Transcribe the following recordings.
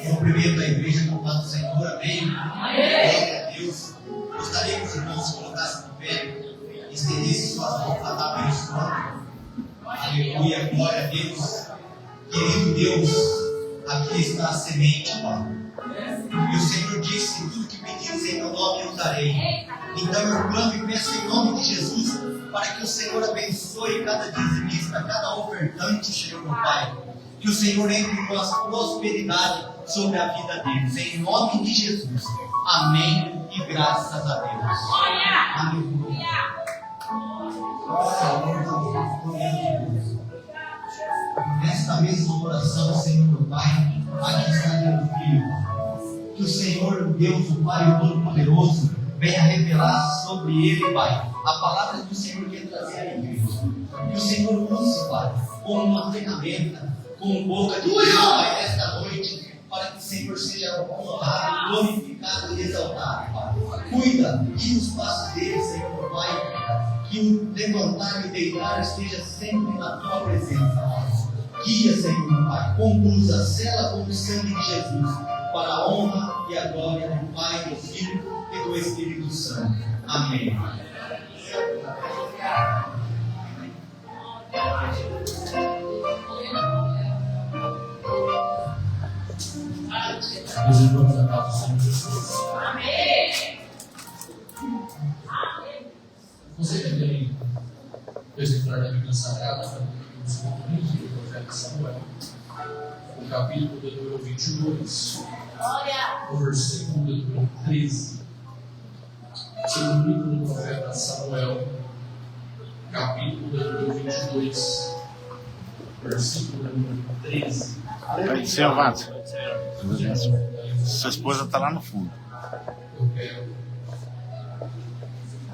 Cumprimento a igreja com o Senhor, amém? Glória a Deus. Deus, aqui está a semente, Pai. E o Senhor disse: tudo que pedires em meu nome eu darei. Então eu clamo e peço em nome de Jesus, para que o Senhor abençoe cada dizimista, cada ofertante, Senhor meu Pai. Que o Senhor entre com a prosperidade sobre a vida deles. Em nome de Jesus. Amém e graças a Deus. Aleluia. Nesta mesma oração, Senhor meu Pai, aqui está meu filho. Que o Senhor, Deus, o Pai Todo-Poderoso, venha revelar sobre ele, Pai, a palavra que o Senhor quer trazer à igreja. Que o Senhor use, Pai, como uma ferramenta, com boca de Deus, Pai, nesta noite, para que o Senhor seja honrado, glorificado e exaltado, Pai. Cuida, guia os passos dele, Senhor meu Pai, que o levantar e o deitar esteja sempre na tua presença, Pai. Guia, Senhor meu Pai, conduza, sela com o sangue de Jesus, para a honra e a glória do Pai, do Filho e do Espírito Santo. Amém. Meus irmãos amados, Senhor Jesus. Amém. Você que tem o exemplar da Bíblia Sagrada, no segundo livro do profeta Samuel, o capítulo de número 22, o versículo de número 13. Segundo livro do profeta Samuel, capítulo de número 22, versículo de número 13. Pode ser, Vato. Sua esposa está lá no fundo. Eu quero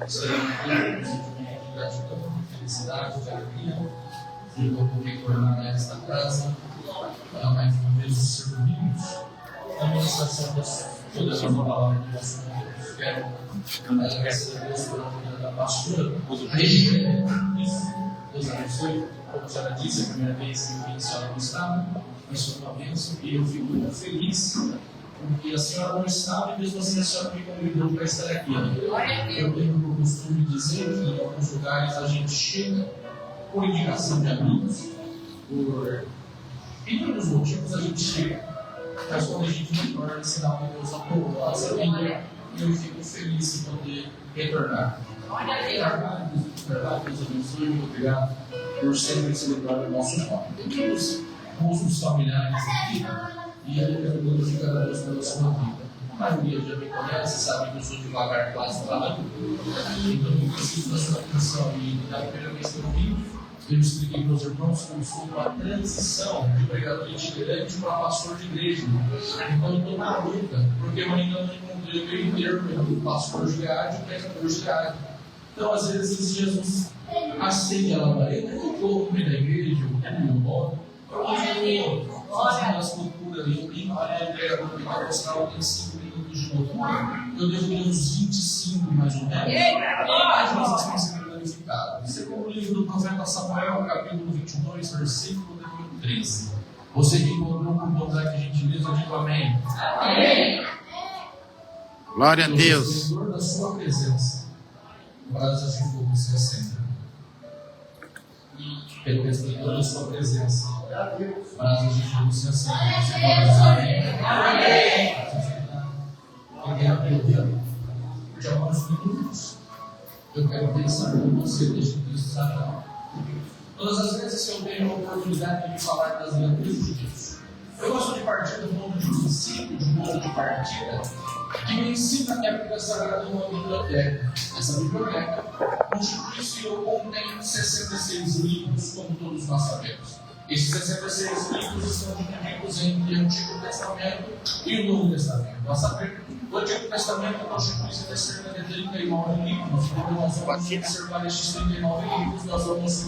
sair de gratidão, de felicidade, de alegria, de poder retornar a esta casa para mais uma vez servirmos a ministração da poderosa palavra do nosso Deus. Quero agradecer a Deus pela vida da pastora. Deus abençoe. Como a senhora disse, a primeira vez que eu vi a senhora no estado, mas foi uma bênção e eu fico muito feliz porque a senhora não estava e mesmo assim a senhora me convidou para estar aqui. Eu tenho por costume dizer que em alguns lugares a gente chega por indicação de amigos, por inúmeros motivos a gente chega, mas quando a gente retorna, sinal que Deus aprovou a nossa vida, eu fico feliz em poder retornar. Deus abençoe, muito obrigado por sempre celebrar o nosso nome. Temos rostos familiares aqui e eu quero glorificar a Deus pela sua vida. A maioria já me conhece, sabe que eu sou devagar quase falando, então eu preciso da sua atenção. E da primeira vez que eu vim, eu expliquei para os irmãos como foi uma transição de pregador itinerante para pastor de igreja. Então eu estou na luta, porque eu ainda não encontrei o meio termo entre pastor diário e pregador diário. Então, às vezes, Jesus acende a labareda, eu estou no meio da igreja, eu estou no meu modo, eu estou fazendo as loucuras ali, eu brinco, o pregador pentecostal tem 5 minutos de loucura, eu devo ter uns 25 mais ou menos, mas nós estamos sendo glorificados. Segundo o livro do profeta Samuel, capítulo 22, versículo 13. Você que encontrou por bondade e gentileza, diga amém. Amém. Glória a Deus. Pelo Senhor da sua presença, brasas de fogo se acendem. Pelo resplendor da sua presença, brasas de fogo se acendem. Você pode dizer amém. Amém. De alguns minutos, eu quero pensar com você desde o texto sagrado. Todas as vezes que eu tenho a oportunidade de falar das grandes de Deus, eu gosto de partir do ponto de princípio, de um ponto de partida, que me ensina que a Bíblia Sagrada é uma biblioteca. Essa biblioteca constitui-se ou contém 66 livros, como todos nós sabemos. Esses 66 livros estão divididos entre o Antigo Testamento e o Novo Testamento. Nós sabemos que o Antigo Testamento constitui-se de cerca de 39 livros. Então nós vamos observar estes 39 livros, nós vamos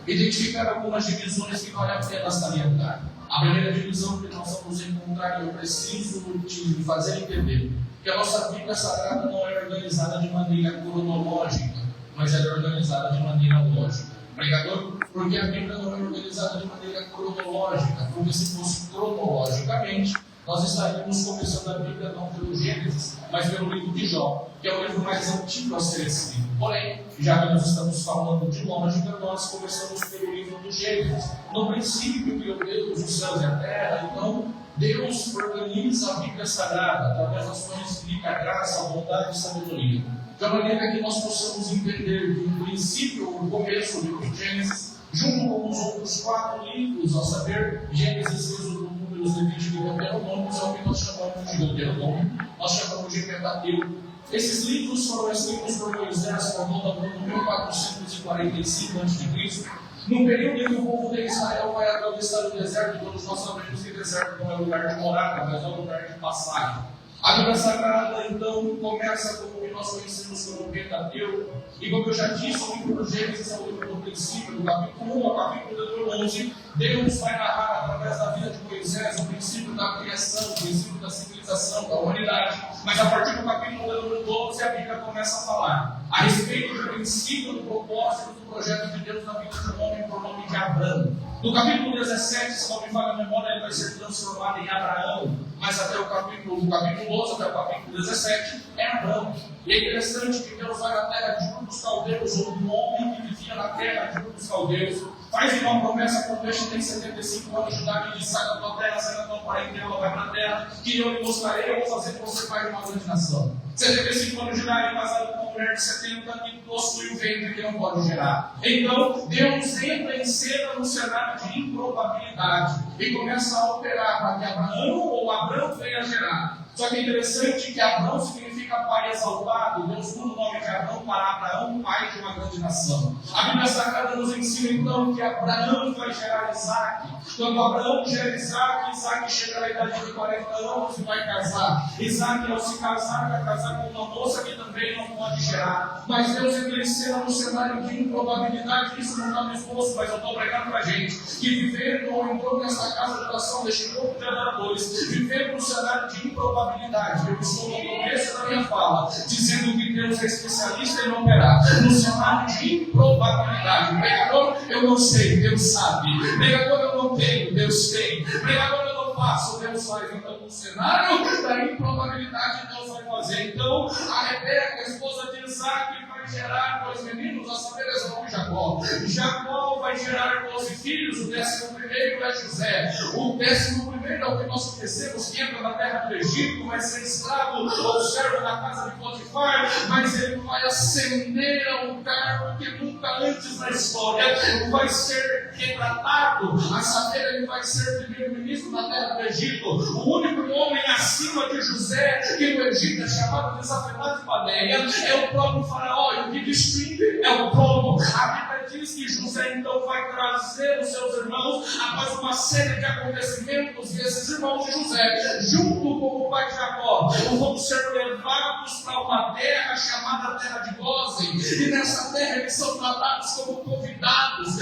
identificar algumas divisões que vale a pena salientar. A primeira divisão que nós vamos encontrar, e eu preciso te fazer entender, que a nossa Bíblia Sagrada não é organizada de maneira cronológica, mas ela é organizada de maneira lógica. Pregador, porque a Bíblia não é organizada de maneira cronológica, porque se fosse cronologicamente, nós estaríamos começando a Bíblia não pelo Gênesis, mas pelo livro de Jó, que é o livro mais antigo a ser escrito. Porém, já que nós estamos falando de lógica, nós começamos pelo livro do Gênesis. No princípio, criou Deus os céus e a terra. Então, Deus organiza a Bíblia Sagrada através das quais explica a graça, a bondade e a sabedoria. De uma maneira que nós possamos entender que o princípio, o começo, o livro de Gênesis, junto com os outros 4 livros, ao saber, Gênesis, Êxodo, Números, Levítico e Deuteronômio, é o que nós chamamos de Deuteronômio, nós chamamos de Pentateuco. Esses livros foram escritos por Moisés por volta do ano 1445 a.C., no período em que o povo de Israel vai atravessar o deserto. Todos nós sabemos que o deserto não é lugar de morada, mas é lugar de passagem. A Bíblia Sagrada, então, começa com o que nós conhecemos como Pentateuco. E como eu já disse, o livro do Gênesis é o livro do princípio, do capítulo 1 ao capítulo 11. Deus vai narrar através da vida de Moisés o princípio da criação, o princípio da civilização, da humanidade. Mas a partir do capítulo 12, a Bíblia começa a falar a respeito do princípio, do propósito, do projeto de Deus na vida de um homem por nome de Abrão. No capítulo 17, se não me falha a memória, ele vai ser transformado em Abraão. Mas até o capítulo 12, até o capítulo 17, é Abrão. E é interessante que Deus vai na terra de Ur dos Caldeus, ou um homem que vivia na terra de Ur dos Caldeus, faz uma promessa quando este tem 75 anos de idade, e diz: sai da tua terra, sai da tua parentela, vai para a terra, que eu lhe mostrarei, eu vou fazer de você pai de uma grande nação. 75 anos de idade, casado com uma mulher de 70, que possui o ventre que não pode gerar. Então, Deus entra em cena no cenário de improbabilidade e começa a operar para que Abraão venha gerar. Só que é interessante que Abrão significa pai exaltado. Deus muda o nome de Abrão para Abraão, pai de uma grande nação. A Bíblia Sagrada nos ensina então que Abraão vai gerar Isaac. Quando Abraão gera Isaac, Isaac chega na idade de 40 anos e vai casar. Isaac, ao se casar, vai casar com uma moça que também não pode gerar. Mas Deus entra em cena no cenário de improbabilidade. Isso não está no esboço, mas eu estou pregando para a gente que vivendo ou entrou nessa casa de oração, deste grupo de adoradores, vivendo no cenário de improbabilidade. Eu estou no começo da minha fala dizendo que Deus é especialista em operar no cenário de improbabilidade. Pregador, eu não sei, Deus sabe. Pregador, eu não tenho, Deus tem. Pregador, eu não faço, Deus faz. Então, no cenário da improbabilidade, Deus vai fazer. Então, a Rebeca, a esposa de Isaac, vai gerar 2 meninos, a saber, Esaú e Jacó. Jacó vai gerar 12 filhos, o 11º é José. O 11º é o que nós conhecemos, que entra na terra do Egito, vai ser escravo ou servo da casa de Potifar, mas ele vai ascender a um cargo que nunca antes na história vai ser retratado. A saber, ele vai ser primeiro-ministro da terra do Egito. O único homem acima de José, que no Egito é chamado de Zafenate-Paneia, é o próprio faraó. E o que distingue é o trono. A Bíblia diz que José então vai trazer os seus irmãos após uma série de acontecimentos, e esses irmãos de José, junto com o pai de Jacó, vão ser levados para uma terra chamada Terra de Gósen, e nessa terra eles são tratados como convidados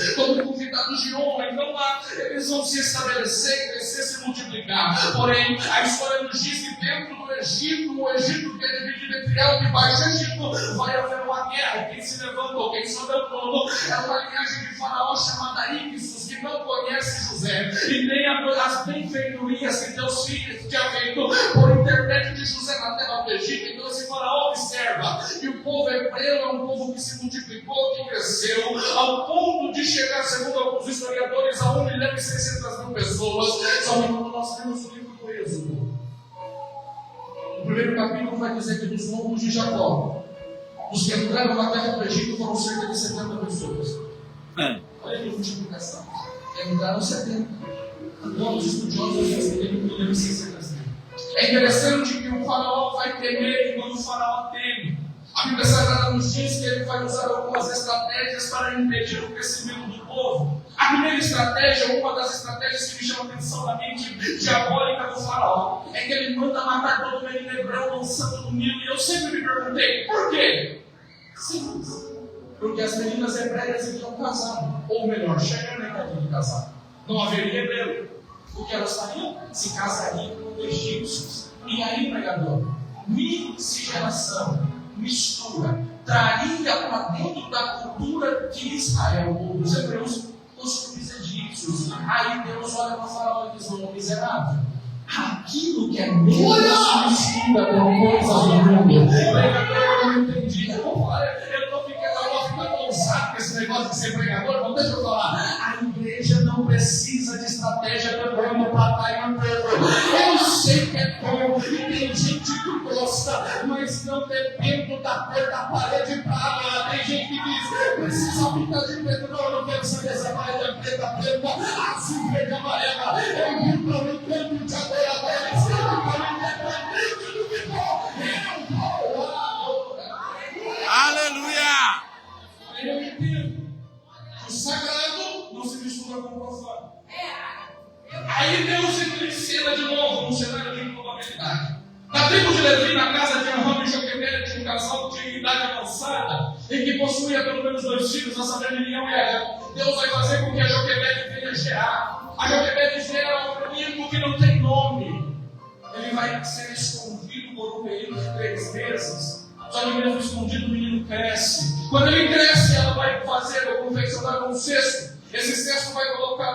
de honra. Então lá eles vão se estabelecer, crescer, se multiplicar. Porém, a história nos diz que dentro do Egito, o Egito que é dividido entre Alto e Baixo Egito, vai haver uma guerra. Quem se levantou, quem sobe ao trono, é uma linhagem de faraó chamada Ixos, que não conhece José, e nem as benfeitorias que Deus tinha feito por intermédio de José na terra do Egito. Então esse faraó observa que o povo hebreu é um povo que se multiplicou, que cresceu, ao ponto de chegar, segundo alguns historiadores, a 1.600.000 pessoas. Só que quando nós temos o livro do Êxodo, o primeiro capítulo vai dizer que dos lobos de Jacó, os que entraram na terra do Egito foram cerca de 70 pessoas. Olha que multiplicação. Entraram 70. Todos os estudiosos dizem que ele deve ser 60. É interessante que o faraó vai temer enquanto o faraó teme. A Bíblia Sagrada nos diz que ele vai usar algumas estratégias para impedir o crescimento do povo. A primeira estratégia, uma das estratégias que me chama a atenção da mente diabólica do faraó, é que ele manda matar todo menino hebreu lançando no Nilo. E eu sempre me perguntei, por quê? Simples. Porque as meninas hebreias iriam casar. Ou melhor, chegaram na idade de casar. Não haveria hebreu. O que elas fariam? Se casariam com egípcios. E aí, pregador, miscigenação, mistura, traria para dentro da cultura de Israel, ou dos hebreus, costumes egípcios. Aí Deus olha para o faraó e diz: ô miserável, aquilo que é menos mistura com coisas do mundo. Eu não entendi. Eu estou ficando ousado com esse negócio de ser pregador. Mas deixa eu falar. A igreja não precisa de estratégia pegando para atrair um povo. Eu sei que é bom e tem gente que gosta, mas não dependo da cor da parede para adorar. Tem gente que diz: precisa pintar de preto. Não, eu não quero saber se a parede é preta, azul, verde, amarela. Eu vim para um encontro de adoradores. Aleluia! Eu entendo. O sagrado não se mistura com o profano. Aí Deus entra em cena de novo, num cenário de improbabilidade. Na tribo de Levi, na casa de Arão e Joquebede, um casal que tinha idade avançada e que possuía pelo menos 2 filhos, a saber, Miriam e Ela. Deus vai fazer com que a Joquebede venha gerar. A Joquebede gera um menino que não tem nome. Ele vai ser escondido por um período de 3 meses. Só que mesmo escondido, o menino cresce. Quando ele cresce, ela vai fazer ou confeccionar um cesto. Esse cesto vai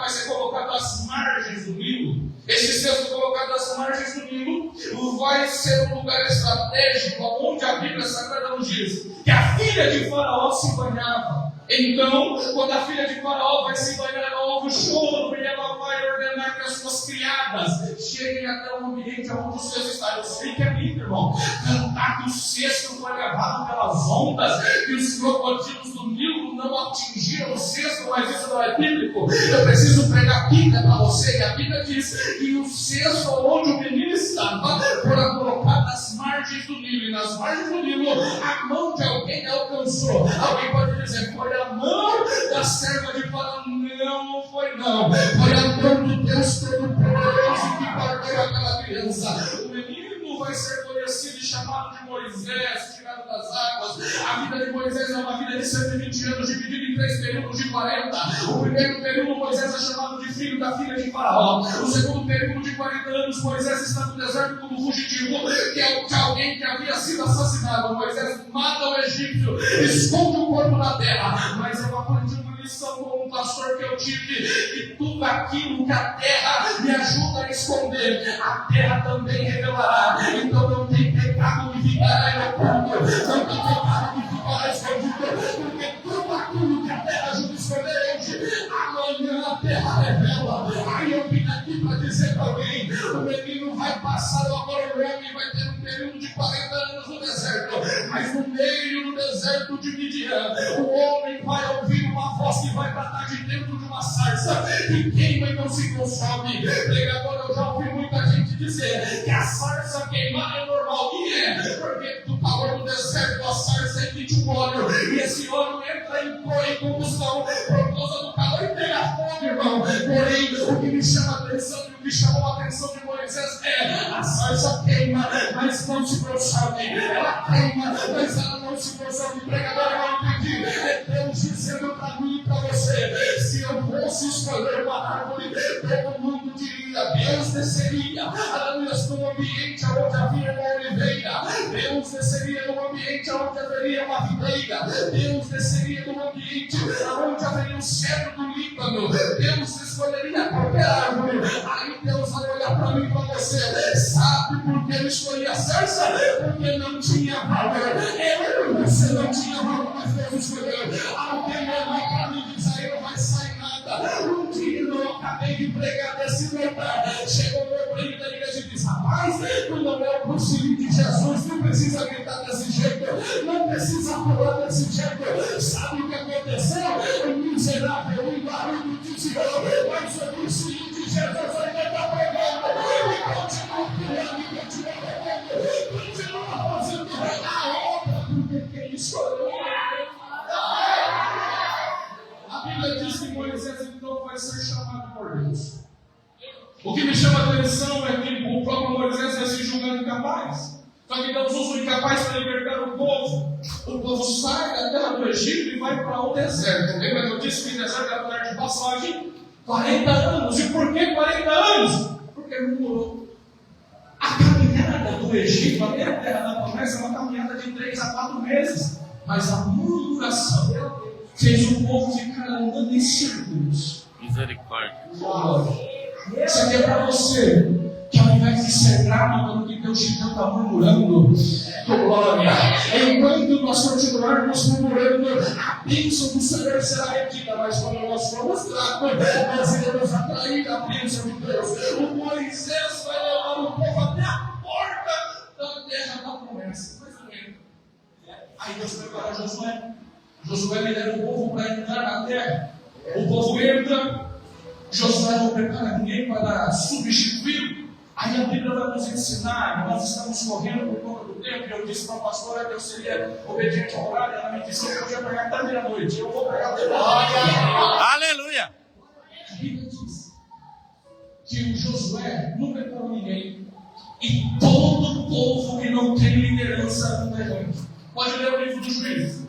ser colocado às margens do Nilo. Esse cesto colocado às margens do Nilo vai ser um lugar estratégico onde a Bíblia Sagrada nos diz que a filha de Faraó se banhava. Então, quando a filha de Faraó vai se banhar, houve choro e ela vai ordenar que as suas criadas cheguem até o ambiente onde o cesto está. Eu sei que é lindo, irmão. Cantar que o cesto foi levado pelas ondas e os crocodilos do Nilo não atingiram o cesto, mas isso não é bíblico. Eu preciso pregar a Bíblia para você, e a Bíblia diz que o cesto onde o menino estava foi colocado nas margens do Nilo, e nas margens do Nilo a mão de alguém alcançou. Alguém pode dizer: foi a mão da serva de Faraó? Não foi não. Foi a mão do Deus Todo-Poderoso que guardou aquela criança. O menino vai ser conhecido e chamado de Moisés, tirado das águas. A vida de Moisés é uma vida de 120 anos, dividida em 3 períodos de 40. O primeiro período, Moisés é chamado de filho da filha de Faraó. O segundo período de 40 anos, Moisés está no deserto como fugitivo, que é de alguém que havia sido assassinado. Moisés mata o egípcio, esconde o corpo na terra. Mas eu aprendi uma lição com um pastor que eu tive, que tudo aquilo que a terra me ajuda a esconder, a terra também revelará. Então não tem pecado que ficará oculto, não tem pecado que ficará escondido, porque tudo aquilo que a terra ajuda a esconder hoje, amanhã a terra revela. Aí eu vim aqui para dizer para alguém: o menino vai passar agora, o homem vai ter um período de 40 anos no deserto, mas no meio do deserto de Midian, o homem vai ouvir uma voz que vai tratar de dentro de uma sarça que queima e não se consome. Pregador, eu já ouvi muita gente dizer que a sarça queimar é normal, e é, porque do calor do deserto a sarça emite um óleo, e esse óleo entra em combustão por causa do calor e pega fogo, irmão. Porém, o que me chama a atenção e o que chamou a atenção de Moisés é: a sarça queima, mas não se consome. Ela queima, mas ela não se consome. Pregador, eu não entendi. É Deus dizendo para mim e para você: se eu fosse escolher uma árvore, todo mundo diria: Deus desceria, aleluia, num ambiente onde havia uma oliveira. Deus desceria num ambiente onde haveria uma videira. Deus desceria num ambiente onde haveria o cedro do Líbano. Deus escolheria qualquer árvore. Aí Deus vai olhar para mim e para você: sabe por que ele escolhia a sarça? Porque não tinha valor. Você não tinha valor, mas Deus escolheu. Alguém olha para mim e diz: aí não vai sair nada. Um dia eu acabei de pregar desse lugar. Chegou o meu primo da igreja e disse: rapaz, tu não é o crucifixo de Jesus, não precisa gritar desse jeito, não precisa falar desse jeito. Sabe o que aconteceu? O miserável, o barulho de Senhor, mas o crucifixo de Jesus ainda está pregando, e continua pregando, e continua pregando, continua fazendo a obra, porque quem escolheu. A Bíblia diz que Moisés então vai ser chamado por Deus. O que me chama a atenção é que o próprio Moisés vai se julgar incapaz. Só que Deus usa o incapaz para libertar o povo. O povo sai da terra do Egito e vai para o deserto. Lembra que eu disse que o deserto era lugar de passagem? 40 anos. E por que 40 anos? Porque murmurou. A caminhada do Egito até a terra da promessa é uma caminhada de 3 a 4 meses. Mas a murmuração fez o povo ficar andando em círculos. Misericórdia. Isso aqui é para você que ao invés de ser grato pelo que Deus te deu, está murmurando. Glória! Enquanto nós continuarmos murmurando, a bênção do Senhor será retida, mas quando nós formos gratos, nós iremos atrair a bênção de Deus. O Moisés vai levar o povo até a porta da terra da promessa. Aí Deus prepara Josué. Josué lidera o povo para entrar na terra. O povo entra. Josué não prepara ninguém para substituir. Aí a Bíblia vai nos ensinar. Nós estamos correndo por conta do tempo. Eu disse para a pastora que eu seria obediente ao horário. Ela me disse que eu podia pregar até meia-noite. Eu vou pregar até meia-noite. Aleluia! A Bíblia diz que o Josué não preparou ninguém. E todo povo que não tem liderança não levanta. Pode ler o livro dos Juízes.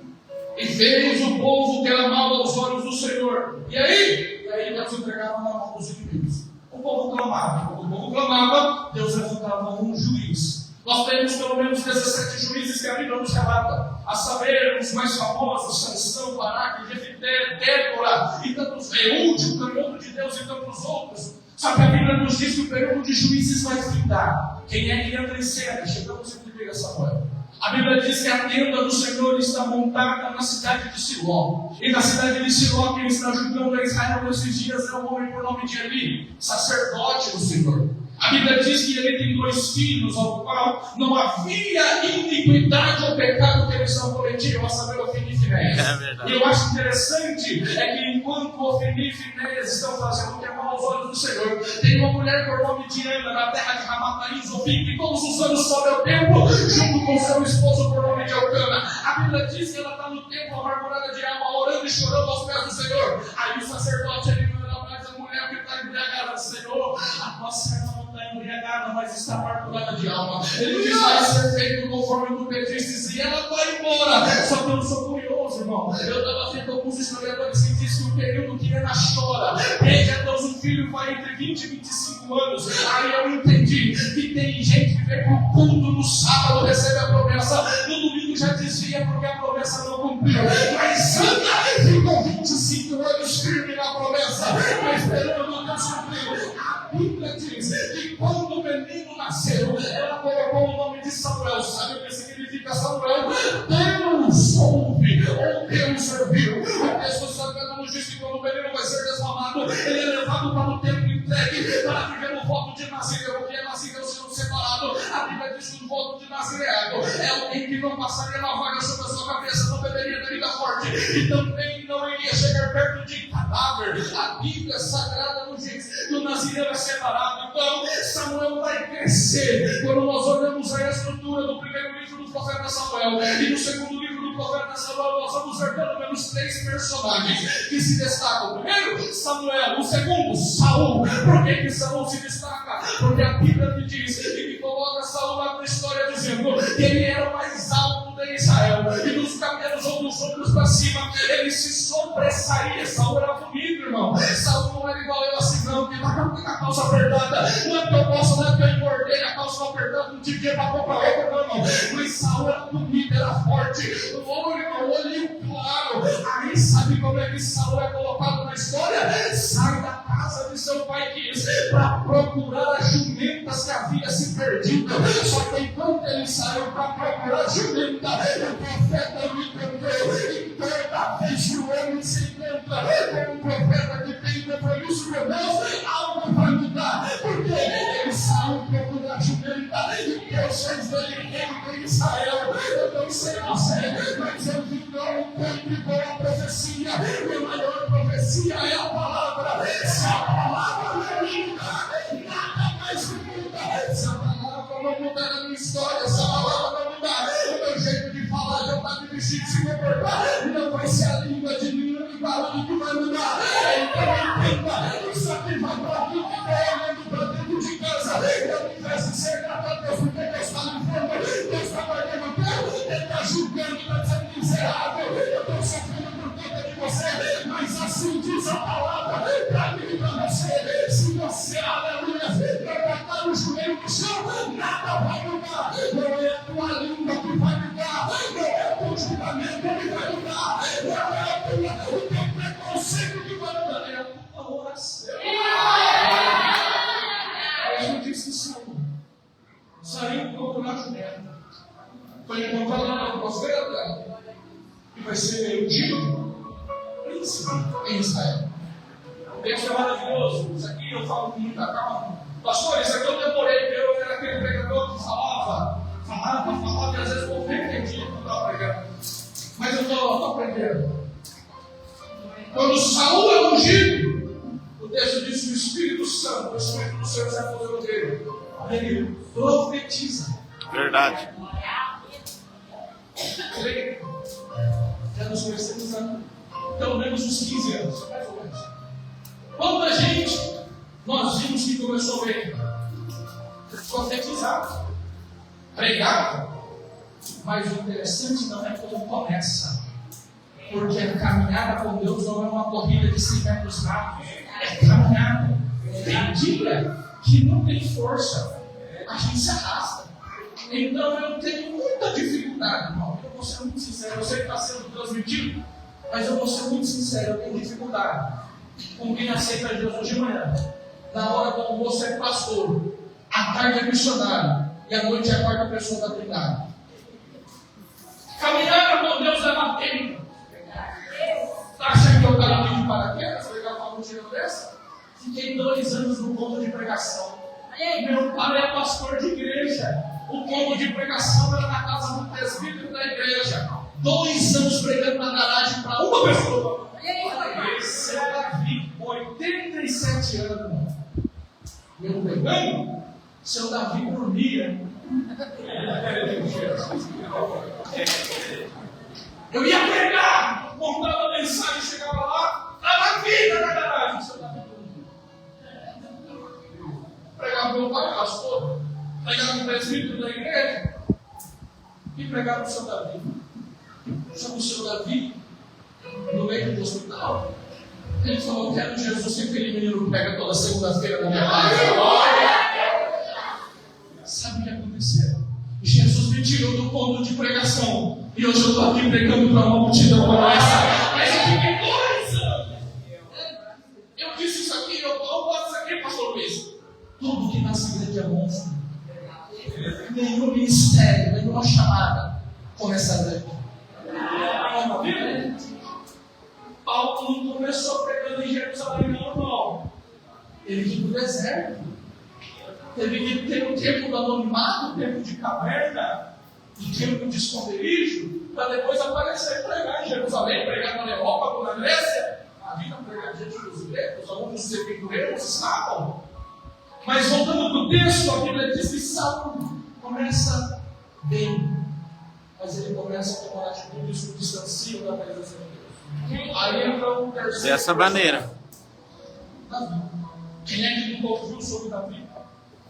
E fez o povo ter amado aos olhos do Senhor. E aí Deus entregava na mão dos inimigos. O povo clamava. Quando o povo clamava, Deus levantava um juiz. Nós temos pelo menos 17 juízes que a Bíblia nos relata. A saber, os mais famosos, Sansão, Baraque, Jefité, Débora, e tantos, Eude, o canhoto de Deus e tantos outros. Só que a Bíblia nos diz que o período de juízes vai findar. Quem é que entra em cena? Chegamos em 1 Samuel. A Bíblia diz que a tenda do Senhor está montada na cidade de Siló. E na cidade de Siló, quem está julgando a Israel nesses dias é um homem por nome de Eli, sacerdote do Senhor. A Bíblia diz que ele tem 2 filhos, ao qual não havia iniquidade ou pecado que eles não cometiam, a saber, Ofni e Finéias. E eu acho interessante é que enquanto Ofni e Finéias estão fazendo o que é mal aos olhos do Senhor, tem uma mulher por nome de Ana, na terra de Ramataim, Zofim, que todos os anos sobe ao templo, junto com seu esposo por nome de Elcana. A Bíblia diz que ela está no templo, amargurada de alma, orando e chorando aos pés do Senhor. Aí o sacerdote, ele manda mais a mulher que está embriagada, Senhor, a nossa serva não está embriagada, mas está amargurada de alma. Ele diz, vai ser feito conforme tu pedistes, e ela vai embora. Só que eu sou curioso, irmão. Eu estava vendo alguns historiadores que dizem que o período que Ana chora, desde a Deus um filho vai entre 20 e 25 anos. Aí eu entendi que tem gente que vem para o culto no sábado, recebe a promessa, no domingo já desvia porque a promessa não cumpriu. Mas Ana ficou 25 anos firme na promessa, esperando Deus cumprir. A Bíblia diz que quando o menino nasceu, ela colocou o nome de Samuel. Sabe o que significa Samuel? Deus ouve, ou Deus ouviu. O texto sagrado nos diz que quando o menino vai ser desmamado, ele é levado para o templo entregue para viver o voto de Nazireu. O que é Nazireu sendo separado? A Bíblia diz que o voto de Nazireado é alguém que não passaria navalha sobre a sua cabeça, não beberia bebida forte e também não iria chegar perto de cadáver. A Bíblia sagrada nos diz que o Nazireu é separado. Então Samuel vai crescer. Quando nós olhamos a estrutura do primeiro livro do profeta Samuel e no segundo livro do profeta Samuel, nós vamos ver pelo menos 3 personagens que se destacam. O primeiro, Samuel. O segundo, Saul. Por que Saul se destaca? Porque a Bíblia me diz que coloca Saul na história dizendo que ele era o mais alto de Israel, e dos cabelos ou dos ombros para cima ele se sobressaía. Saul era bonito, irmão. Saul não era igual eu assim, não, que lá com a calça apertada. Não é que eu posso, não é que eu engordei, a calça apertada, não tive dinheiro para comprar outra, não. Mas Saul era bonito, era forte, olho claro. Aí sabe como é que Saul é colocado na história? Sai da casa de seu pai Quis para procurar as jumentas que havia se perdido. Só que enquanto ele saiu para procurar jumenta, o profeta me encontrou. E toda vez que o homem se encontra com um profeta que tem compromisso com Deus, algo vai mudar. Porque ele saiu procurar jumenta e Deus fez dele rei de Israel. Eu não sei você, mas eu vi um tempo com a profecia. E a maior profecia é a palavra. Se a palavra não muda, nada mais muda. Se a palavra não mudar a minha história, se a palavra não mudar o meu jeito de falar, de andar, de vestir, de se comportar, não vai ser a língua de ninguém que barulho que vai mudar. Então entenda, isso aqui vai para mim que está olhando para dentro de casa. Eu me peço de ser grato a Deus, porque Deus está no fogo, Deus está guardando o teu, Ele está julgando, está dizendo miserável. Eu estou sofrendo por conta de você, mas assim diz a palavra para mim e para você. Se você, aleluia, levantar o joelho no chão, nada vai mudar. Não é a tua língua que vai mudar, não é o teu julgamento que vai mudar, não é o teu preconceito que vai mudar, é a tua oração. Eu disse que foi encontrado na profeta e vai ser ungido príncipe em Israel. Deus é maravilhoso. Isso aqui eu falo com muita calma. Pastor, isso aqui eu demorei. Eu era aquele pregador que falava, e às vezes eu não entendia quando estava pregando. Mas eu estou aprendendo. Quando Saul é ungido, o texto diz que o Espírito Santo, o Espírito do Senhor se apoderou dele. Ele profetiza. Verdade. Já nos conhecemos há pelo menos uns 15 anos, mais ou menos. Quando a gente, nós vimos que começou bem, profetizar, pregar, mas o interessante não é quando começa, porque a caminhada com Deus não é uma corrida de 100 metros rápidos, é caminhada. Tem dia que não tem força, a gente se arrasta. Então eu tenho muita dificuldade, irmão. Eu vou ser muito sincero, eu sei que está sendo transmitido, mas eu vou ser muito sincero, eu tenho dificuldade com quem aceita Jesus hoje de manhã. Na hora do almoço é pastor, à tarde é missionário e à noite é a quarta pessoa da Trindade. Caminhar com Deus é tempo. Está achando que eu quero abrir de paraquedas? Legal para um tiro dessa? Fiquei 2 anos no ponto de pregação. Meu pai é pastor de igreja. O ponto de pregação era na casa do presbítero da igreja. 2 anos pregando na garagem para uma pessoa. Esse é Davi, 87 anos. Eu pregando, seu Davi dormia. Eu ia pregar, montava a mensagem, chegava lá, estava vida na garagem. Seu Davi dormia. Pregava meu pai, pastor, pregava o presbítero da igreja e pregava o seu Davi. Chama o seu Davi no meio do hospital. Ele falou: eu quero Jesus, que aquele menino pega toda segunda-feira na minha casa. Sabe o que aconteceu? Jesus me tirou do ponto de pregação e hoje eu estou aqui pregando para uma multidão como essa. Mas eu fiquei 2 anos. Eu disse isso aqui, eu posso isso aqui, pastor Luiz. Tudo que nasce grande é monstro. Nenhum ministério, nenhuma chamada começa grande. Paulo não começou pregando em Jerusalém, não, irmão. Ele foi para o deserto. Teve que ter um tempo do anonimato, um tempo de caverna, um tempo de esconderijo, para depois aparecer e pregar em Jerusalém, pregar na Europa, na Grécia. A vida pregar diante dos gregos, alguns sepultureiros escapam. Mas voltando para o texto, a Bíblia diz que Saul começa bem, mas ele começa a tomar atitudes que o distanciam da presença de Deus. Aí entra o terceiro. Dessa maneira. Davi. Quem é que nunca ouviu sobre Davi?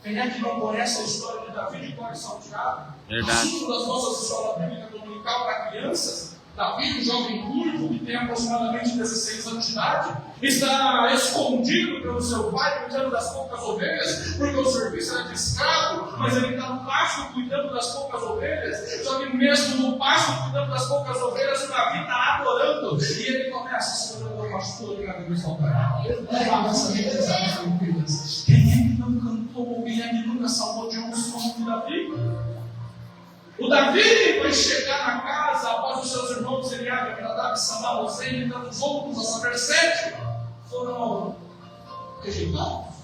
Quem é que não conhece a história de Davi de cor e salteado? Verdade. Assunto das nossas escolas bíblicas dominical para crianças. Davi, um jovem curvo que tem aproximadamente 16 anos de idade, está escondido pelo seu pai, cuidando das poucas ovelhas, porque o serviço era de escravo, mas ele está no pasto cuidando das poucas ovelhas. Só que mesmo no pasto cuidando das poucas ovelhas, o Davi está adorando. E ele começa: Senhor, eu pastor, e cada vez faltar. Quem é que não cantou, ou quem é que nunca salvou de um som de Davi? O Davi vai chegar na casa após os seus irmãos Eliabe, Abinadab, Samar, Ozem e tantos outros, a saber 7, foram rejeitados,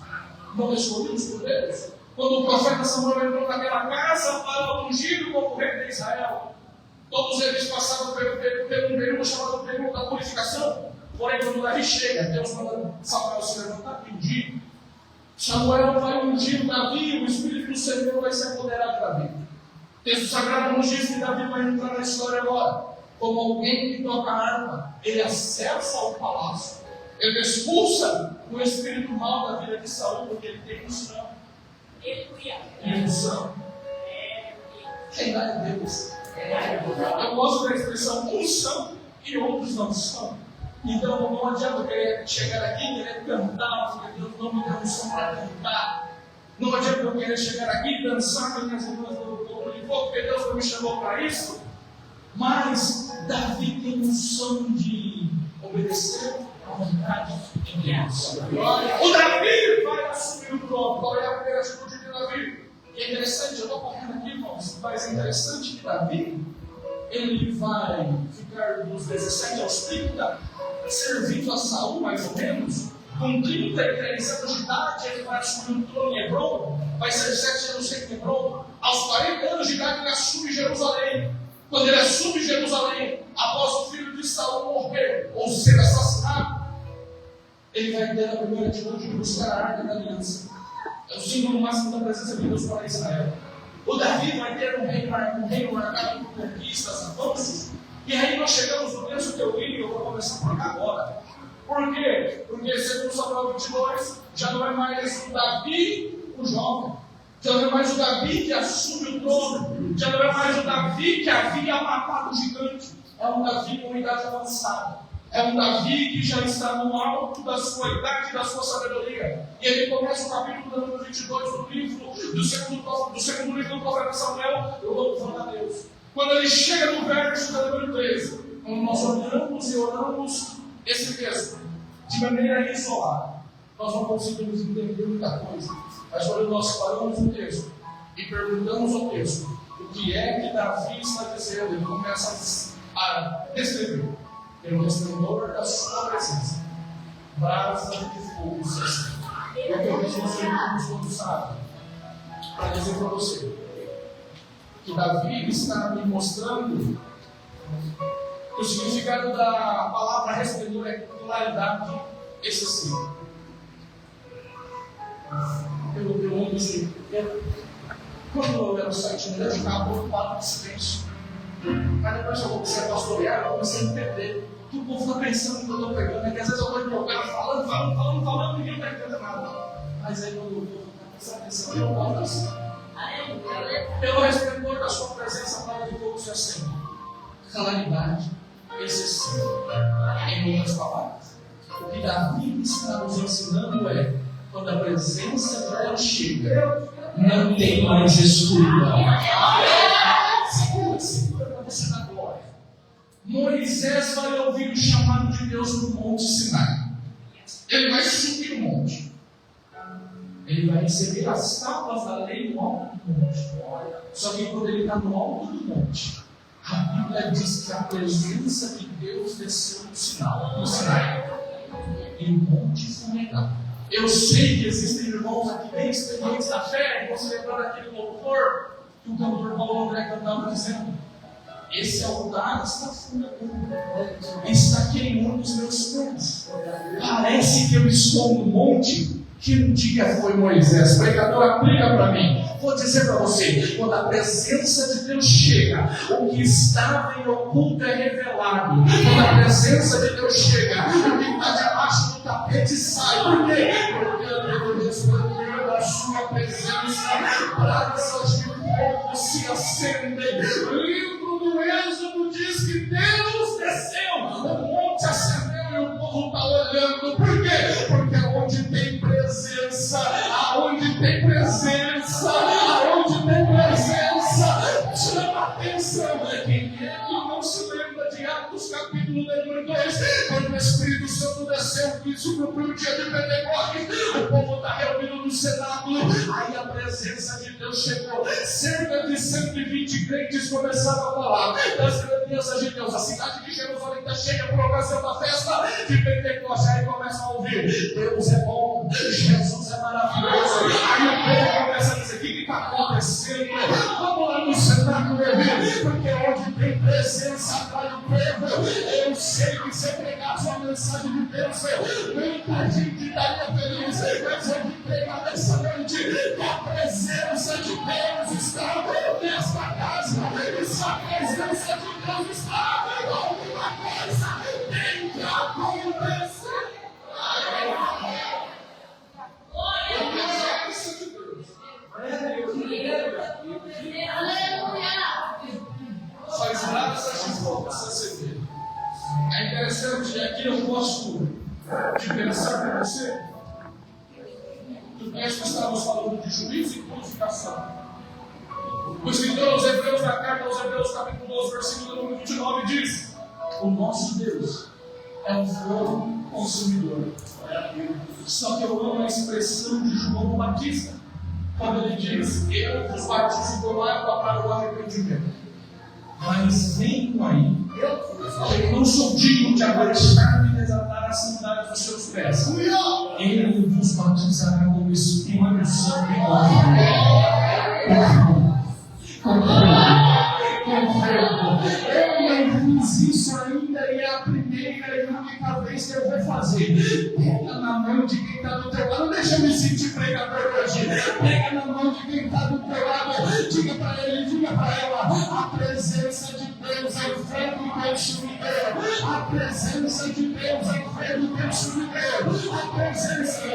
não escolhidos por Deus. Quando o profeta Samuel entrou naquela casa para ungir como rei de Israel, todos eles passaram pelo período chamado período da purificação. Porém, quando Davi chega, Deus manda Samuel se levantar e ungir. Samuel vai ungir Davi, o Espírito do Senhor vai se apoderar de Davi. O texto sagrado nos diz que Davi vai entrar na história agora como alguém que toca a harpa. Ele acessa o palácio, ele expulsa o espírito mal da vida de Saul, porque ele tem unção. Unção. Quem dá é Deus. Eu gosto da expressão unção e outros não são. Então não adianta eu querer chegar aqui e querer cantar, porque Deus não me deu unção para cantar. Não adianta eu querer chegar aqui e dançar com as irmãs do porque Deus não me chamou para isso. Mas Davi tem unção de obedecer à vontade de Deus. O Davi vai assumir o trono. Qual é a primeira atitude de Davi? É interessante, eu estou correndo aqui, irmão. irmãos, mas é interessante que Davi, ele vai ficar dos 17 aos 30, servindo a Saul, mais ou menos. Com 33 anos de idade, ele vai assumir o trono em Hebron, vai ser 7 anos em Hebron. Aos 40 anos de idade, ele assume Jerusalém. Quando ele assume Jerusalém, após o filho de Saul morrer ou ser assassinado, ele vai ter a primeira atitude de buscar a Arca da Aliança. É o símbolo máximo da presença de Deus para Israel. O Davi vai ter um reino marcado por conquistas, avanços. E aí nós chegamos no texto que eu li, e eu vou começar por cá agora. Por quê? Porque segundo Samuel 22, já não é mais o Davi, o jovem. Já não é mais o Davi que assume o trono. Já não é mais o Davi que havia matado o gigante. É um Davi com idade avançada. É um Davi que já está no alto da sua idade e da sua sabedoria. E ele começa o capítulo número 22 do livro, do segundo livro do profeta Samuel, louvando a Deus. Quando ele chega no verso da número 13, quando nós olhamos e oramos esse texto de maneira isolada, nós não conseguimos entender muita coisa. Mas quando nós paramos o texto e perguntamos ao texto o que é que Davi está dizendo, ele começa a descrever pelo resplendor da sua presença, brasa de fogo se acende. É o que eu disse quando sabe, para dizer para você que Davi está me mostrando o significado da palavra resplendor é claridade excessiva. Eu disse, quando eu era site, eu ficava preocupado com silêncio. Mas depois que eu comecei a pastorear, eu comecei a entender que o povo está pensando que eu estou pregando, é que às vezes eu estou empolgado falando, ninguém está entendendo nada. Mas aí quando o povo está prestando atenção, eu volto assim. Pelo resplendor da sua presença, a palavra de Deus se acende. Claridade excessiva. Em outras palavras, o que Davi está nos ensinando é: quando a presença de Deus chega, não tem mais escuridão. Segura para você na glória. Moisés vai ouvir o chamado de Deus no Monte Sinai. Ele vai subir o monte. Ele vai receber as tábuas da lei no alto do monte. Só que quando ele está no alto do monte, a Bíblia diz que a presença de Deus desceu no Sinai. E o monte foi negado. Eu sei que existem irmãos aqui bem experientes na fé, e vão se lembrar daquele louvor que o cantor Paulo André cantava dizendo: esse altar está fundando, está queimando os meus pés. Parece que eu estou no monte que um dia foi Moisés. Pregador, aplica para mim. Vou dizer para você: quando a presença de Deus chega, o que estava em oculto é revelado. Quando a presença de Deus chega, o que está debaixo do tapete sai. Por quê? Porque o resplendor da sua presença, brasas de fogo se acendem. O livro do Êxodo diz que Deus desceu, o monte acendeu e o povo está olhando. Por quê? Porque onde tem presença, aonde tem presença, chama atenção. Quem não se lembra de Atos capítulo número 2, quando o Espírito Santo desceu e subiu o dia de Pentecostes, o povo está reunido no cenáculo, aí a presença de Deus chegou. Cerca de 120 crentes começaram a falar das grandezas de Deus. A cidade de Jerusalém está cheia por ocasião da festa de Pentecostes. Aí começam a ouvir: Deus é bom, Jesus é maravilhoso. Aí o povo começa a dizer: o que está acontecendo? Vamos lá no cenáculo, porque onde tem presença atrai o povo. Eu sei que se pregasse a mensagem de Deus, muita gente estaria feliz, mas eu vim pregar nessa noite que a presença de Deus está nesta casa, e se a presença de Deus está, alguma coisa tem que acontecer. Faz nada se acender. É interessante, e aqui eu gosto de pensar com você. Do texto estamos falando de juízo e purificação. O escritor aos Hebreus, na carta aos Hebreus, capítulo 12, versículo número 29, diz: o nosso Deus é um fogo consumidor. Só que eu amo a expressão de João Batista. quando ele diz: eu vos batizo com água para o arrependimento, mas venho aí, eu não sou digno de abrochar e desatar a sandália dos seus pés. Ele vos batizará com o Espírito Santo e com eu não fiz isso ainda e é a primeira e única vez que eu vou fazer. Pega na mão de quem está do teu lado. Não deixa eu me sentir pregador hoje. Pega na mão de quem está do teu lado. Diga para ele, diga para ela: a presença de Deus é o fogo do teu chuveiro. A presença de Deus é o fogo do teu chuveiro. A presença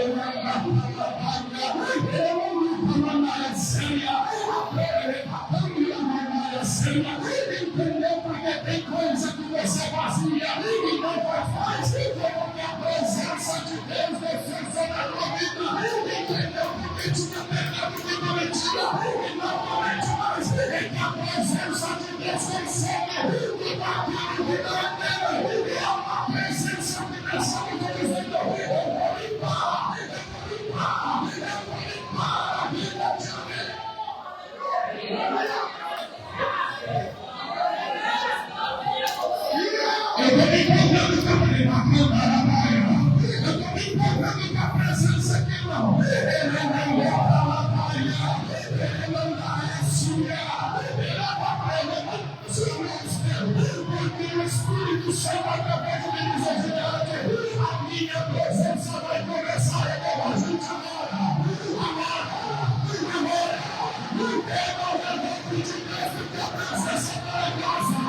entendeu? Porque tem coisa que você fazia e não faz, porque a presença de Deus desceu sobre a tua vida. Entendeu? Porque tinha pecado que cometia e não comete mais. E que a presença de Deus desceu e daquilo que não é dele. E é uma presença que desceu e está dizendo: eu vou limpar, eu vou limpar, eu vou limpar. Eu te amei. Eu estou me empolgando com a eu estou me empolgando com a presença que não. Ele não é a batalha, ele não dá a sua, ele é porque o Espírito Santo através de misericórdia, a minha presença vai começar a levar a gente agora. Pega o rebanho de Deus que a presença para casa.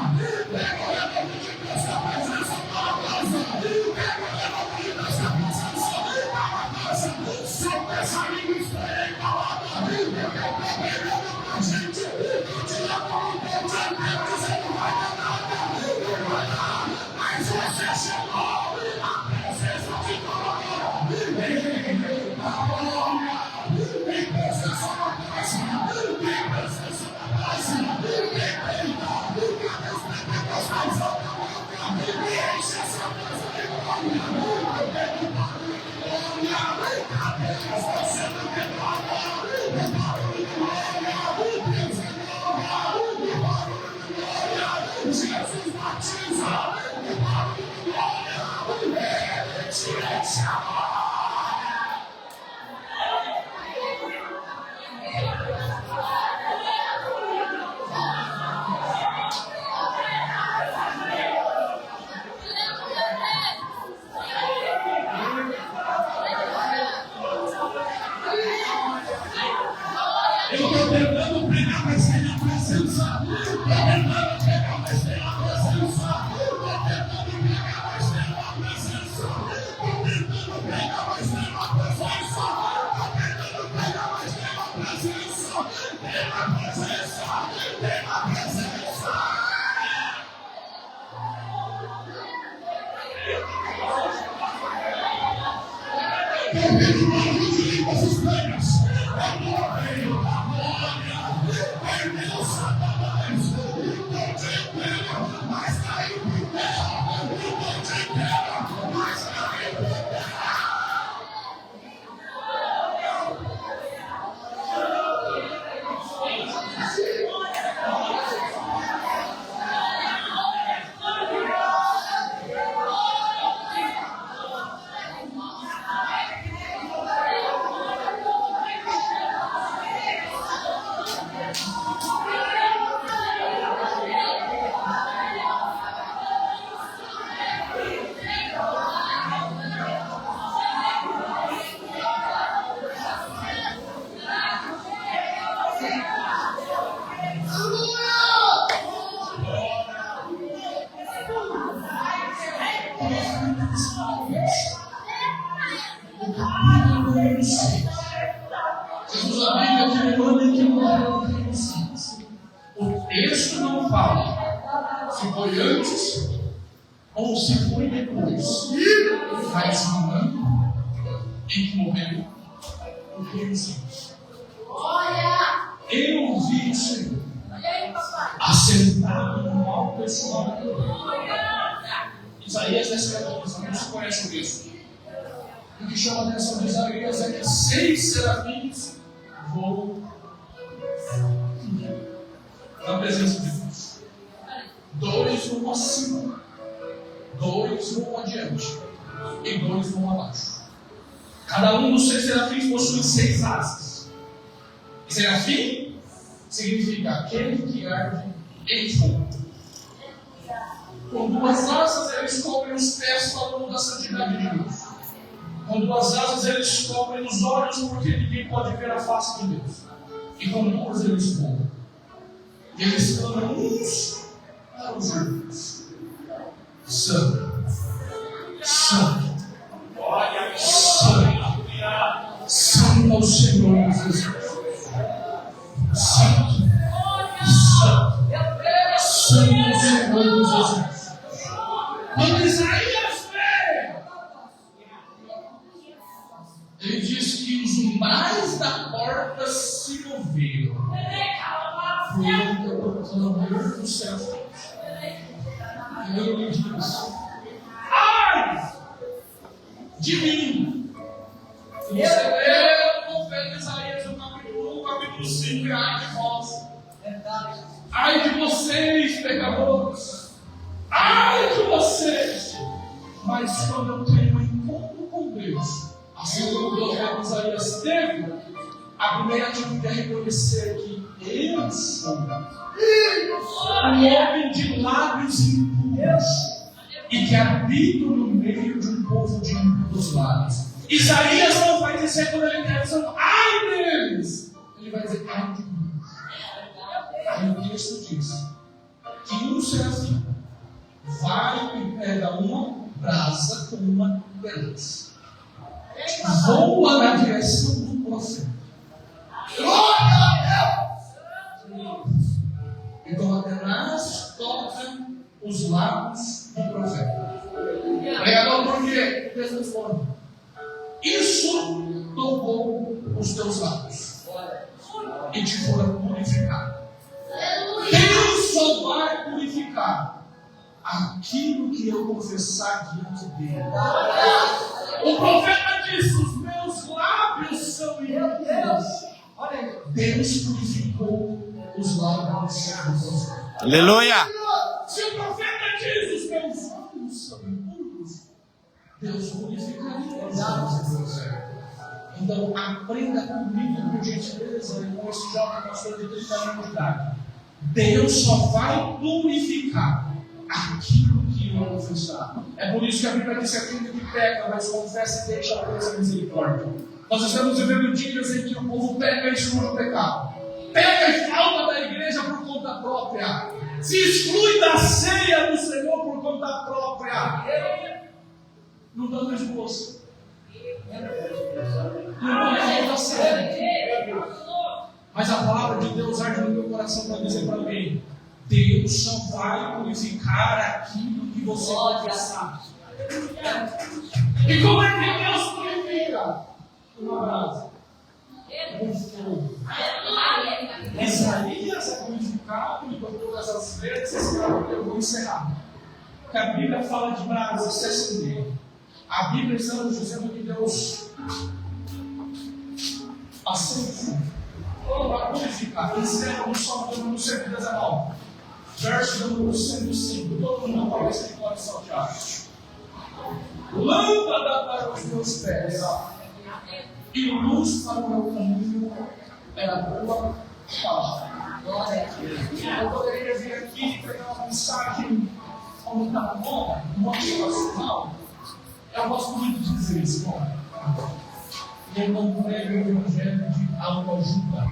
Pega o rebanho de Deus que a presença para casa. Pega o rebanho de Deus que a presença para casa. Solta essa língua estranha e palavra. Eu estou pegando pra gente. Eu te levo no teu dia, você não vai dar nada. Não vai dar. Mas você chegou. A presença te colocou. Tem presença na casa. Tem presença na casa. Jesus batiza. Eu estou tentando pregar, mas tem a presença. Estou tentando pregar, mas tem a presença. Estou tentando pregar, mas tem a presença. Estou tentando pregar, mas tem a presença. Estou tentando pregar, mas tem a presença. Tem a presença. Tem a presença. Eu vejo uma luz de línguas estranhas. Jesus, a Bíblia que manda que morreu. O texto não fala se foi antes ou se foi depois. Mas um ano em que morreu o Jesus. Eu vi o Senhor assentado no alto escudo. Isaías descreve isso, não se conhece o texto. O que chama a atenção de Isaías é que 6 serafins vou na presença de Deus. 2 vão acima, 2 vão adiante e 2 vão abaixo. Cada um dos 6 serafins possui 6 asas. E serafim significa aquele que arde em fogo. Com 2 asas eles cobrem os pés falando da santidade de Deus. Com 2 asas eles cobrem os olhos porque ninguém pode ver a face de Deus. E com 2 eles voam. E eles clamam uns para os outros. Santo, Santo, Santo, Santo ao Senhor Jesus. Santo, Santo, Santo ao Senhor Jesus. Quando Isaías vê, ele diz que os umbrais da porta se moveram. Foi o clamor do céu. E ele diz: ai de mim! E você lê o profeta Isaías no capítulo 1, capítulo 5, e ai de vós. Ai de vocês, pecadores! Ai de vocês! Mas quando eu tenho um encontro com Deus, assim como o profeta Isaías teve, a primeira atitude é reconhecer que eu sou um homem de lábios impuros e que habito no meio de um povo de impuros lábios. Isaías não vai dizer quando ele quer dizer ai deles, ele vai dizer ai de mim. Aí o texto diz que um serafim vai e pega uma brasa com uma beleza, voa na direção do profeta. Então Atenas toca os lábios do profeta. Pregador, por quê? Responde: isso tocou os teus lábios e te foram purificados. Deus só vai purificar aquilo que eu confessar diante dele. O profeta disse: os meus lábios são impuros. Deus purificou os lábios do profeta. Aleluia! Se o profeta diz: os meus lábios são impuros, Deus purificaria os lábios do profeta. Então aprenda comigo, por gentileza, com esse jovem pastor de 30 anos de idade. Deus só vai purificar aquilo que eu confessar. É por isso que a Bíblia diz que aquele que peca, mas confessa e deixa a presença misericórdia. Nós estamos vivendo dias em que o povo peca e exclui o pecado. Peca e falta da igreja por conta própria. Se exclui da ceia do Senhor por conta própria. Não dá mais moça. Não dá da ceia. Mas a palavra de Deus arde no meu coração para dizer para alguém: Deus só vai purificar aquilo que você confessar. E como é que Deus purifica? Uma brasa, um fogo. Isaías é purificado e por todas as vezes eu vou encerrar. Porque a Bíblia fala de brasa se acender. A Bíblia está nos dizendo que Deus acende para purificar. Encerra no Salmo número 119, verso número 105. Todo mundo parece que pode saltear. Lâmpada para os meus pés e luz para o meu caminho é a tua palavra. Eu poderia vir aqui e pegar uma mensagem como está na moda, motivacional. Eu gosto muito de dizer isso, eu não prego o evangelho de autoajuda,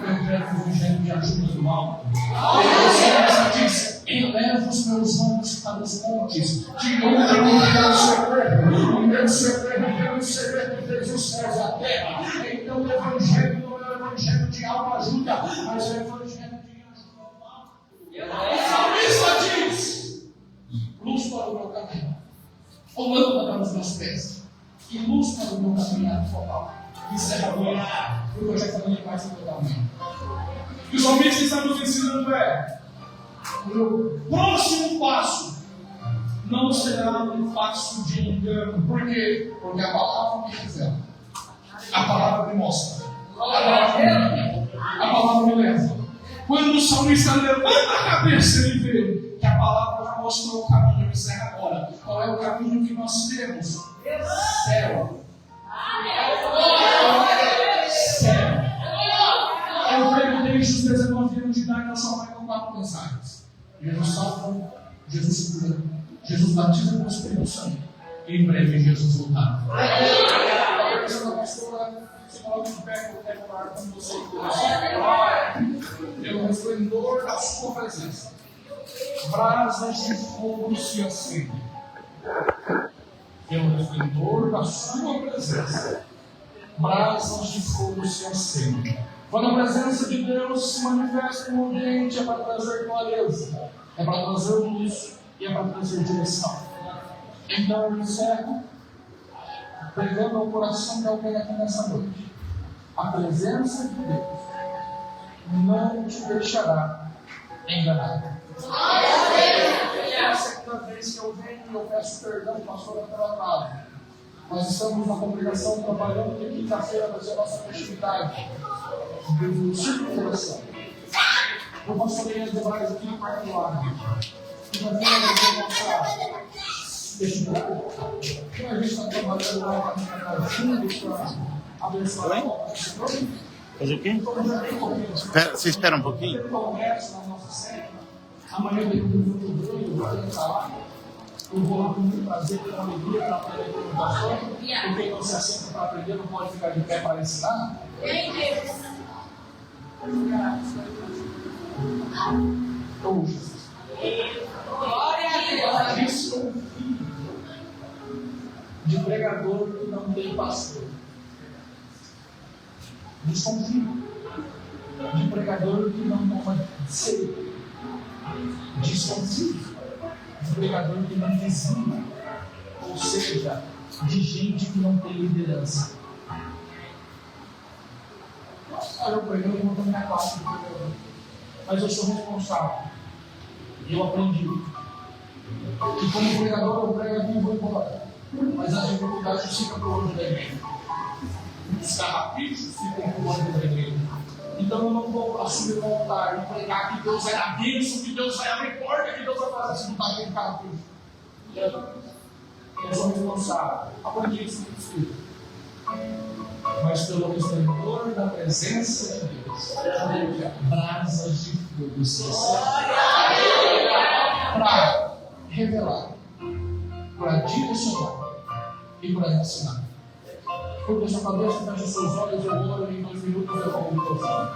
eu prego o evangelho de ajuda do alto. Você diz: eleva os meus olhos para os montes, de onde me virá o socorro. O meu socorro vem do Senhor que fez os céus e a terra. Então o evangelho não é o evangelho de autoajuda, mas é o evangelho de ajuda ao alto. O salmista diz: luz para o meu caminho, ou lâmpada para os meus pés, e luz para o meu caminhar total. Isso é agora, porque eu já falei mais totalmente. E o salmista está nos ensinando o próximo passo não será um passo de engano. Por quê? Porque a palavra me revela, a palavra me mostra A palavra me leva. Quando o salmista levanta a cabeça, ele vê que a palavra já mostrou o caminho. Encerra agora. Qual é o caminho que nós temos? Céu. Céu. Eu creio desde os 19 anos de idade, eu só vai com 4 mensagens. Jesus salva, Jesus cura, Jesus batiza com o Espírito Santo. E em breve Jesus voltará. A pessoa da pastora, se coloca de pé, eu quero falar com você. Pelo resplendor da sua presença, brasas de fogo se acendem. Pelo resplendor da sua presença, brasas de fogo se acendem. Quando a presença de Deus se manifesta no ambiente, é para trazer clareza, é para trazer luz e é para trazer direção. Então eu encerro pregando ao coração de alguém aqui nessa noite. A presença de Deus não te deixará enganado. É a segunda vez que eu venho e eu peço perdão, pastor, pelo atraso. Nós estamos na congregação trabalhando de quinta-feira, vai ser a nossa festividade do círculo de oração. Eu pastorei as demais aqui no quarto lado. Quinta-feira nós vamos nossa festividade. Então a gente está trabalhando lá para juntos para abençoar a obra do Senhor. Fazer o quê? Você espera um pouquinho? Eu congresso na nossa sede. Amanhã tem um grupo do vou estar lá. Eu vou lá com muito prazer, com alegria para aprender com o pastor. Porque quem não se assenta para aprender não pode ficar de pé para ensinar. Oh, Jesus. Glória a Deus. Desconfie de pregador que não tem pastor. Desconfie de pregador que não toma ceia. Desconfie de pregador que não dizima, ou seja, de gente que não tem liderança. Eu preguei uma minha classe de pregador, mas eu sou responsável. E eu aprendi que como pregador eu prego aqui e vou embora, mas as dificuldades ficam para o olho da igreja. Os carrapichos ficam para o olho da igreja. Então eu não vou assumir o altar e pregar que Deus vai dar bênção, que Deus vai abrir porta, que Deus vai fazer se não está aquele carrapicho. Eu sou responsável. Aprendi isso no Espírito. Mas pelo resplendor da presença de Deus, brasas de fogo se para revelar, para direcionar e para ensinar. Curva sua cabeça, feche seus olhos, eu oro em 2 minutos eu vou microfone.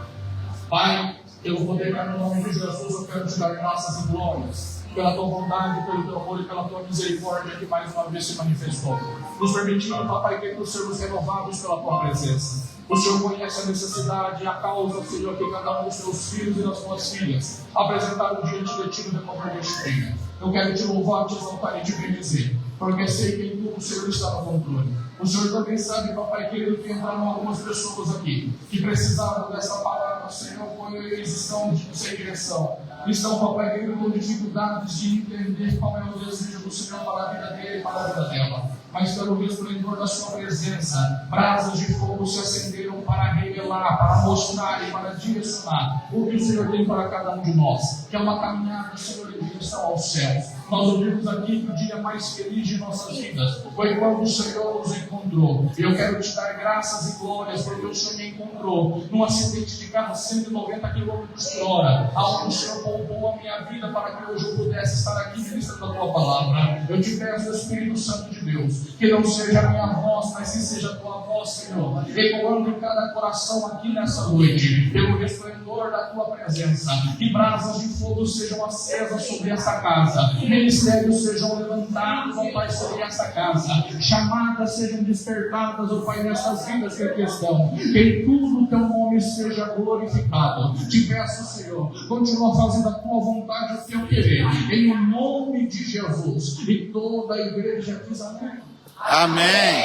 Pai, pelo poder que no nome de Jesus, eu quero te dar graças e glórias pela tua bondade, pelo teu amor e pela tua misericórdia que mais uma vez se manifestou. Nos permitindo, papai, que sermos renovados pela tua presença. O Senhor conhece a necessidade e a causa, Senhor, que cada um dos teus filhos e das tuas filhas apresentaram diante de ti no decorrer deste dia. Eu quero te louvar, te exaltar e te bendizer, porque sei que em tudo o Senhor está no controle. O Senhor também sabe, papai querido, que entraram algumas pessoas aqui que precisavam dessa palavra, Senhor, pois eles estão sem direção. Estão, papai querido, com dificuldades de entender qual é o desejo do Senhor para a vida dele e para a vida dela. Mas pelo resplendor da sua presença, brasas de fogo se acenderam para revelar, para mostrar e para direcionar o que o Senhor tem para cada um de nós, que é uma caminhada, Senhor, em direção aos céus. Nós ouvimos aqui que o dia mais feliz de nossas vidas foi quando o Senhor nos encontrou. Eu quero te dar graças e glórias porque o Senhor me encontrou num acidente de carro 190 km por hora, aonde o Senhor poupou a minha vida para que hoje eu pudesse estar aqui ministrando a tua palavra. Eu te peço, Espírito Santo de Deus, que não seja a minha voz, mas que seja a tua voz, Senhor, ecoando em cada coração aqui nessa noite, pelo resplendor da tua presença. Que brasas de fogo sejam acesas sobre essa casa, ministérios sejam levantados, ó Pai, sobre essa casa, chamadas sejam despertadas, ó Pai, nessas vidas que aqui estão, que em tudo o teu nome seja glorificado. Te peço, Senhor, continua fazendo a tua vontade, o teu querer, em o nome de Jesus. E toda a igreja diz amém. Amém.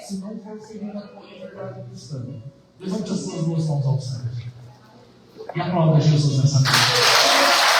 Se não for seguindo a tua liberdade cristã, levante as suas duas mãos ao céu e aplauda Jesus nessa noite.